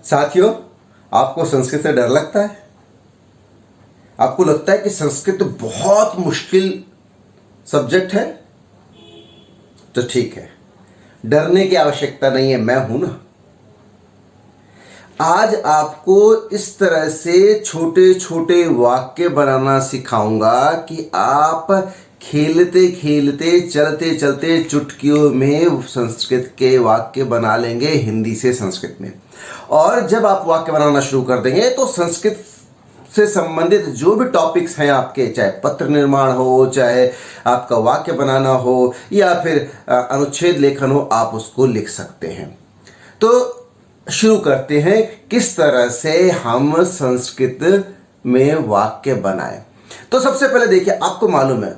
साथियों, आपको संस्कृत से डर लगता है? आपको लगता है कि संस्कृत बहुत मुश्किल सब्जेक्ट है? तो ठीक है, डरने की आवश्यकता नहीं है, मैं हूं ना। आज आपको इस तरह से छोटे छोटे वाक्य बनाना सिखाऊंगा कि आप खेलते खेलते चलते चलते चुटकियों में संस्कृत के वाक्य बना लेंगे हिंदी से संस्कृत में। और जब आप वाक्य बनाना शुरू कर देंगे तो संस्कृत से संबंधित जो भी टॉपिक्स हैं आपके, चाहे पत्र निर्माण हो, चाहे आपका वाक्य बनाना हो या फिर अनुच्छेद लेखन हो, आप उसको लिख सकते हैं। तो शुरू करते हैं किस तरह से हम संस्कृत में वाक्य बनाएं। तो सबसे पहले देखिए, आपको मालूम है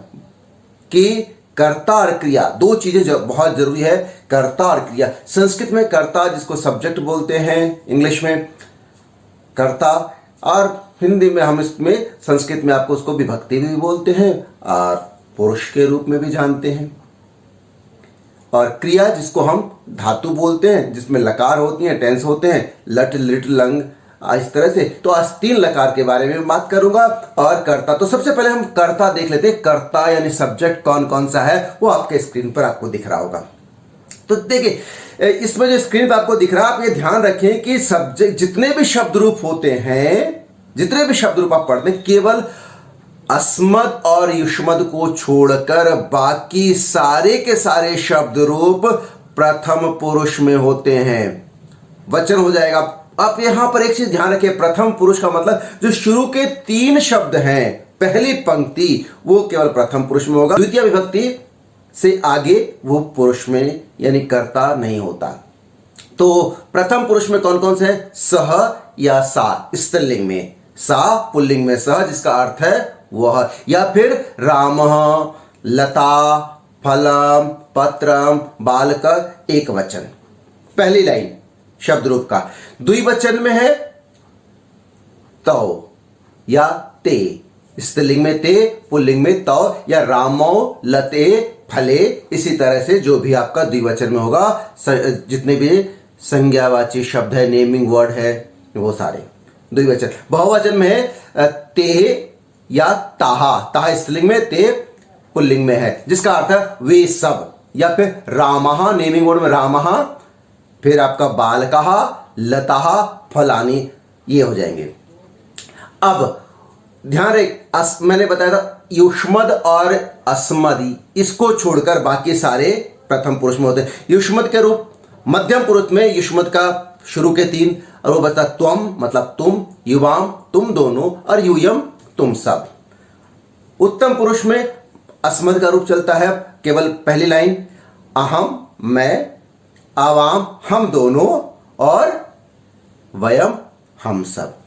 कि कर्ता और क्रिया दो चीजें जो बहुत जरूरी है। कर्ता और क्रिया, संस्कृत में कर्ता जिसको सब्जेक्ट बोलते हैं, इंग्लिश में कर्ता, और हिंदी में हम इसमें संस्कृत में आपको उसको विभक्ति भी बोलते हैं और पुरुष के रूप में भी जानते हैं। और क्रिया जिसको हम धातु बोलते हैं, जिसमें लकार होती हैं, टेंस होते हैं, लट लिट लंग, इस तरह से। तो आज 3 लकार के बारे में बात करूंगा और कर्ता। तो सबसे पहले हम कर्ता देख लेते हैं। कर्ता यानी सब्जेक्ट कौन कौन सा है वो आपके स्क्रीन पर आपको दिख रहा होगा। तो देखिए, इसमें जो स्क्रीन पर आपको दिख रहा है, आप ये ध्यान रखें कि सब्जेक्ट जितने भी शब्द रूप होते हैं, जितने भी शब्द रूप आप पढ़ते हैं, केवल अस्मद और युष्मद को छोड़कर बाकी सारे के सारे शब्द रूप प्रथम पुरुष में होते हैं। वचन हो जाएगा। आप यहां पर एक चीज ध्यान रखें, प्रथम पुरुष का मतलब जो शुरू के 3 शब्द हैं, पहली पंक्ति, वो केवल प्रथम पुरुष में होगा। द्वितीय विभक्ति से आगे वो पुरुष में यानी कर्ता नहीं होता। तो प्रथम पुरुष में कौन कौन से हैं? सह या सा स्त्रीलिंग में, सा पुल्लिंग में सह जिसका अर्थ है वह, या फिर रामः, लता, फलम, पत्रम, बालक, एक वचन, पहली लाइन शब्द रूप का। द्विवचन में है तौ या ते, स्त्रीलिंग में ते, पुल्लिंग में तौ, या रामो, लते, फले। इसी तरह से जो भी आपका द्विवचन में होगा, जितने भी संज्ञावाची शब्द है, नेमिंग वर्ड है, वो सारे द्विवचन। बहुवचन में है ते या ताहा, ताहा स्त्रीलिंग में, ते पुल्लिंग में है, जिसका अर्थ है वे सब, या फिर रामः, नेमिंग वर्ड में रामः, फिर आपका बालकः, लताः, फलानी, ये हो जाएंगे। अब ध्यान रहे, मैंने बताया था युष्मद और अस्मद, इसको छोड़कर बाकी सारे प्रथम पुरुष में होते हैं। युष्मद के रूप मध्यम पुरुष में युष्मद का शुरू के 3, और वो बता त्वम मतलब तुम, युवाम तुम दोनों, और यूयम तुम सब। उत्तम पुरुष में अस्मद का रूप चलता है, केवल पहली लाइन, अहम मैं, आवाम हम दोनों, और वयम हम सब।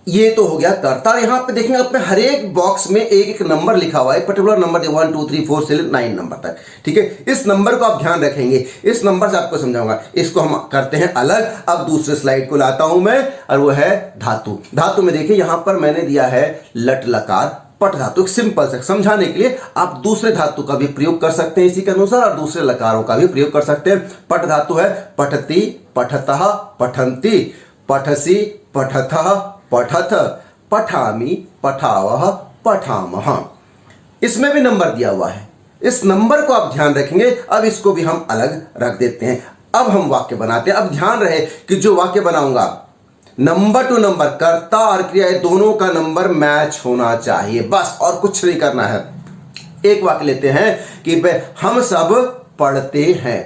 ये तो हो गया कर्ता। यहां पे देखेंगे अपने हर एक बॉक्स में एक एक नंबर लिखा हुआ है, एक पर्टिकुलर नंबर 1 2 3 4 से 9 नंबर तक। ठीक है, इस नंबर को आप ध्यान रखेंगे, इस नंबर से आपको समझाऊंगा। इसको हम करते हैं अलग। अब दूसरे स्लाइड को लाता हूं मैं, और वो है धातु। धातु में देखिए, यहां पर मैंने दिया है लट लकार पट धातु। सिंपल से समझाने के लिए आप दूसरे धातु का भी प्रयोग कर सकते हैं इसी के अनुसार, और दूसरे लकारों का भी प्रयोग कर सकते हैं। पट धातु है पठती, पठतः, पठन्ति, पठसी, पठथः, पठथ, पठामि, पठावः, पठामः। इसमें भी नंबर दिया हुआ है, इस नंबर को आप ध्यान रखेंगे। अब इसको भी हम अलग रख देते हैं। अब हम वाक्य बनाते हैं। अब ध्यान रहे कि जो वाक्य बनाऊंगा, नंबर टू नंबर, कर्ता और क्रिया दोनों का नंबर मैच होना चाहिए, बस, और कुछ नहीं करना है। एक वाक्य लेते हैं कि हम सब पढ़ते हैं।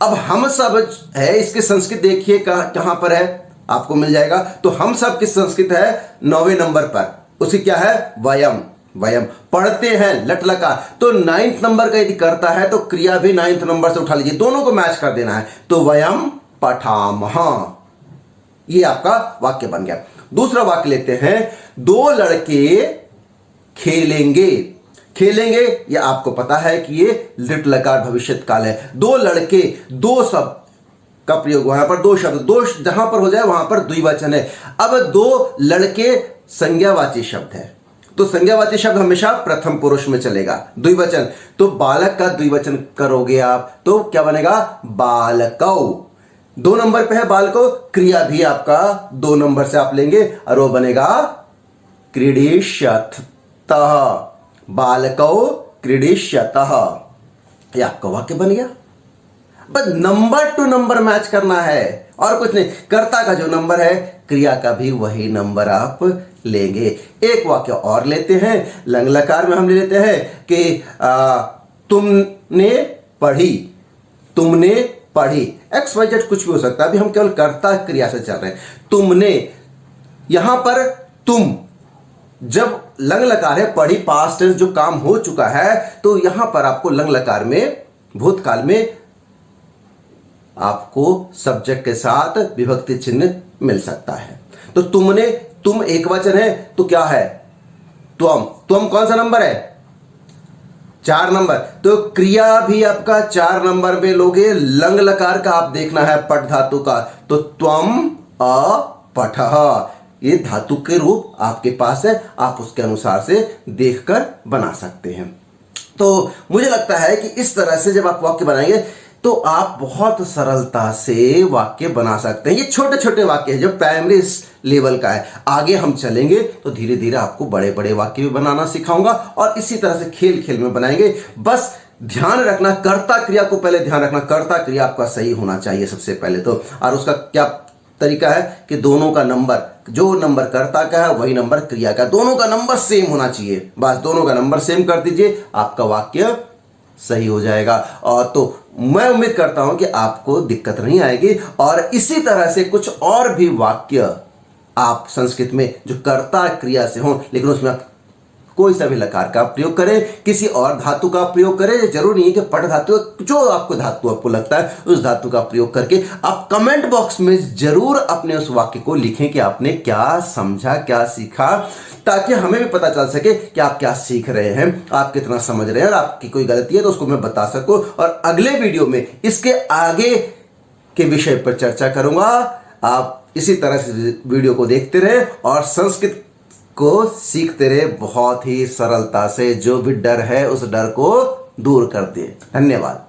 अब हम सब है, इसके संस्कृत देखिए कहां पर है, आपको मिल जाएगा। तो हम सब की संस्कृत है 9वें नंबर पर, उसी क्या है, वयम। वयम पढ़ते हैं, लट लकार। तो 9th नंबर का यदि करता है तो क्रिया भी 9th नंबर से उठा लीजिए, दोनों को मैच कर देना है। तो वयम पठामः, ये आपका वाक्य बन गया। दूसरा वाक्य लेते हैं, 2 लड़के खेलेंगे। खेलेंगे, ये आपको पता है कि ये लिट लकार भविष्यत काल है। 2 लड़के, 2 शब्द का प्रयोग, वहां पर 2 शब्द, 2 जहां पर हो जाए वहां पर द्विवचन है। अब 2 लड़के संज्ञावाची शब्द है, तो संज्ञावाची शब्द हमेशा प्रथम पुरुष में चलेगा। द्विवचन, तो बालक का द्विवचन करोगे आप तो क्या बनेगा, बालकौ। 2 नंबर पे है बालको, क्रिया भी आपका 2 नंबर से आप लेंगे और वो बनेगा क्रीडिष्यतः। बालको क्रीडिष्यतः, ये आपका वाक्य बन गया। बस नंबर टू नंबर मैच करना है और कुछ नहीं। कर्ता का जो नंबर है क्रिया का भी वही नंबर आप लेंगे। एक वाक्य और लेते हैं, लंग लकार में हम ले लेते हैं कि तुमने पढ़ी, तुमने पढ़ी। एक्स वाई जेड कुछ भी हो सकता है, अभी हम केवल कर्ता क्रिया से चल रहे हैं। तुमने, यहां पर तुम जब लंग लकार है, पढ़ी पास्ट टेंस जो काम हो चुका है, तो यहां पर आपको लंग लकार में भूतकाल में आपको सब्जेक्ट के साथ विभक्ति चिन्ह मिल सकता है। तो तुमने, तुम एक वचन है तो क्या है? त्वम। त्वम कौन सा नंबर है? 4 नंबर। तो क्रिया भी आपका 4 नंबर में लोगे। लंग लकार का आप देखना है पठ धातु का, तो त्वम अपठः, ये धातु के रूप आपके पास है, आप उसके अनुसार से देखकर बना सकते हैं। तो मुझे लगता है कि इस तरह से जब आप वाक्य बनाएंगे तो आप बहुत सरलता से वाक्य बना सकते हैं। ये छोटे छोटे वाक्य हैं जो प्राइमरी लेवल का है। आगे हम चलेंगे तो धीरे धीरे आपको बड़े बड़े वाक्य भी बनाना सिखाऊंगा और इसी तरह से खेल खेल में बनाएंगे। बस ध्यान रखना, कर्ता क्रिया को पहले ध्यान रखना, कर्ता क्रिया आपका सही होना चाहिए सबसे पहले तो। और उसका क्या तरीका है कि दोनों का नंबर, जो नंबर कर्ता का है वही नंबर क्रिया का, दोनों का नंबर सेम होना चाहिए। बस दोनों का नंबर सेम कर दीजिए, आपका वाक्य सही हो जाएगा। और तो मैं उम्मीद करता हूं कि आपको दिक्कत नहीं आएगी। और इसी तरह से कुछ और भी वाक्य आप संस्कृत में जो कर्ता क्रिया से हों, लेकिन उसमें आप कोई सा भी लकार का प्रयोग करें, किसी और धातु का प्रयोग करें। जरूर नहीं है कि पठ धातु, जो आपको धातु आपको लगता है उस धातु का प्रयोग करके आप कमेंट बॉक्स में जरूर अपने उस वाक्य को लिखें कि आपने क्या समझा, क्या सीखा, ताकि हमें भी पता चल सके कि आप क्या सीख रहे हैं, आप कितना समझ रहे हैं। और आपकी कोई गलती है तो उसको मैं बता सकूं और अगले वीडियो में इसके आगे के विषय पर चर्चा करूंगा। आप इसी तरह से वीडियो को देखते रहे और संस्कृत को सीखते रहे बहुत ही सरलता से। जो भी डर है उस डर को दूर कर दे। धन्यवाद।